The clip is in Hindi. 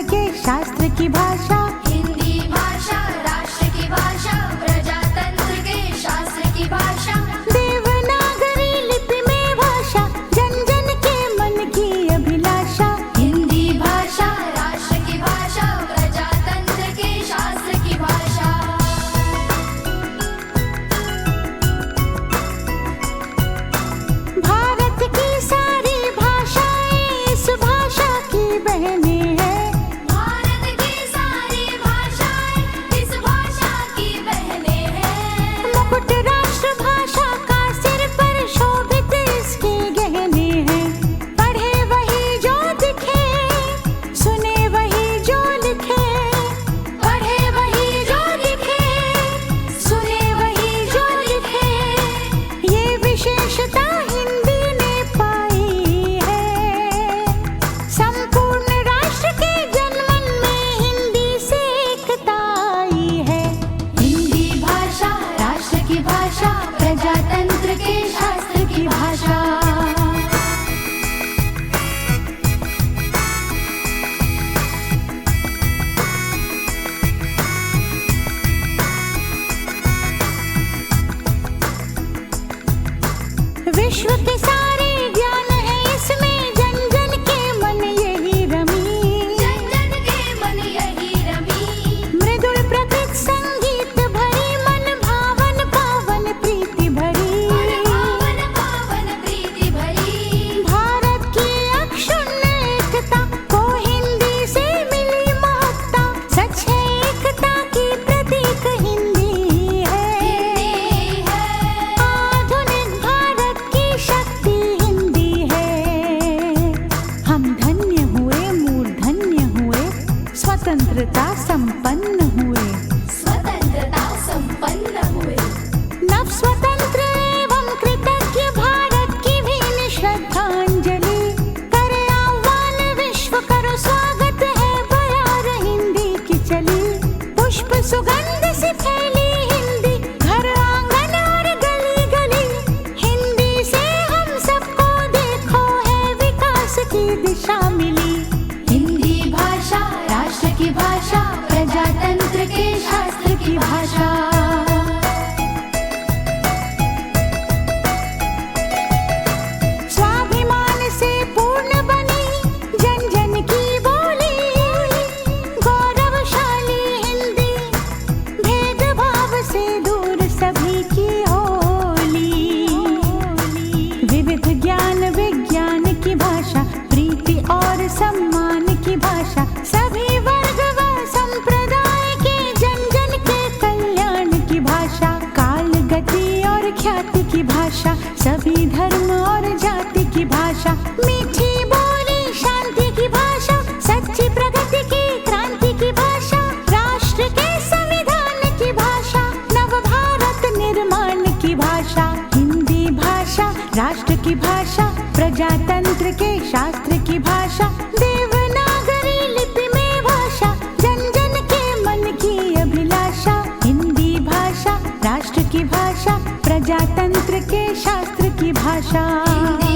के शास्त्र की भाषा। हिंदी भाषा राष्ट्र की भाषा, प्रजातंत्र के शास्त्र की भाषा। देवनागरी लिपि में भाषा, जन जन के मन की अभिलाषा। हिंदी भाषा राष्ट्र की भाषा, प्रजातंत्र के शास्त्र की भाषा। भारत की सारी भाषाएं इस भाषा की बहनें हैं। भारत की सारी भाषाएं इस भाषा की बहनें हैं। मुकुट राष्ट्र भाषा का सिर पर शोभित इसके गहने हैं। पढ़े वही जो दिखे, सुने वही जो लिखे। पढ़े वही जो दिखे, सुने वही जो लिखे। ये विशेषता हिंदी ने पाई है। संपूर्ण राष्ट्र के जनमन में हिंदी से एकता आई है। हिंदी भाषा राष्ट्र की भाषा, प्रजातंत्र के शास्त्र की भाषा। विश्व के सारे ज्ञान है इसमें, जन जन के मन यही रमी। जन जन के मन यही रमी। मृदुल प्रकृत संगीत भरी, मन भावन पावन प्रीति भरी। पावन पावन प्रीति भरी। भारत की अक्षुण्ण एकता को हिंदी से मिली महत्ता। सच है एकता की प्रतीक हिंदी है। हिंदी है आधुनिक भारत की शक्ति हिंदी है। हम धन्य हुए, मूर्धन्य हुए, स्वतंत्रता संपन्न हुए। स्वतंत्रता संपन्न हुए। नव स्वतंत्र एवं कृतज्ञ भारत की भी श्रद्धांजलि। करे आह्वान विश्व करो स्वागत है, बयार हिंदी की चली। पुष्प सुगंध से फैली हिंदी, घर आंगन और गली गली। हिंदी से हम सबको देखो है विकास की दिशा मिली। हिंदी भाषा राष्ट्र की भाषा, प्रजातंत्र के शास्त्र की भाषा। स्वाभिमान से पूर्ण बनी जन जन की बोली। गौरवशाली हिंदी, भेदभाव से दूर सभी की होली। विविध ज्ञान विज्ञान की भाषा, प्रीति और सम्मान की भाषा। सभी वर्ग व संप्रदाय के जन जन के कल्याण की भाषा। काल गति और ख्याति की भाषा, सभी धर्म और जाति की भाषा। मीठी बोली शांति की भाषा, सच्ची प्रगति की क्रांति की भाषा। राष्ट्र के संविधान की भाषा, नव भारत निर्माण की भाषा। हिंदी भाषा राष्ट्र की भाषा, प्रजातंत्र के शास्त्र की भाषा। देवनागरी लिपि में भाषा, जन जन के मन की अभिलाषा। हिंदी भाषा राष्ट्र की भाषा, प्रजातंत्र के शास्त्र की भाषा। हिंदी